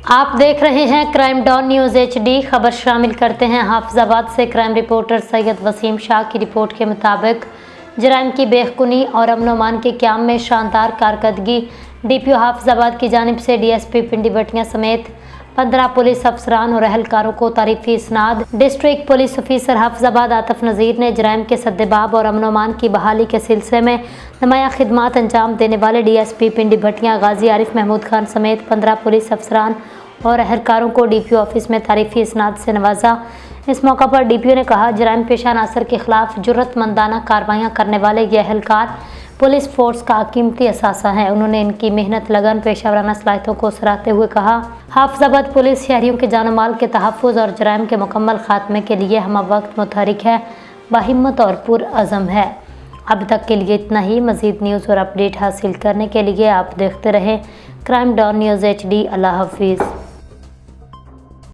आप देख रहे हैं क्राइम डॉन न्यूज़ HD। खबर शामिल करते हैं हाफिजाबाद से। क्राइम रिपोर्टर सैयद वसीम शाह की रिपोर्ट के मुताबिक जराइम की बेखुनी और अमन-ओ-अमान के क़याम में शानदार कारकर्दगी DPO हाफिजाबाद की जानिब से DSP पिंडी भटिया समेत 15 पुलिस अफसरान और अहलकारों को तारीफ़ी इसनाद। District police officer Hafizabad Atif Nazir ने जराइम के सद्देबाब और अमन-ओ-अमान की बहाली के सिलसिले में नुमायां खिदमात अंजाम देने वाले DSP पिंडी भटिया गाजी आरिफ महमूद खान समेत 15 पुलिस अफसरान और अहलकारों को DPO ऑफिस में तारीफ़ी इसनाद से नवाजा। इस मौका पर DPO ने कहा, जराइम पेशा अनासर के खिलाफ जुर्रतमंदाना कार्रवाइयाँ करने वाले ये अहलकार पुलिस फोर्स का कीमती असासा है। उन्होंने इनकी मेहनत, लगन, पेशावराना सलाहियतों को सराहते हुए कहा, हाफिजाबाद पुलिस शहरियों के जान माल के तहफ़्फ़ुज़ और जराइम के मुकम्मल खात्मे के लिए हम वक्त मुतहरिक है, बाहिम्मत और पुरअज़म है। अब तक के लिए इतना ही। मज़ीद न्यूज़ और अपडेट हासिल करने के लिए आप देखते रहें क्राइम डॉन न्यूज़ HD। अल्लाह हाफिज़।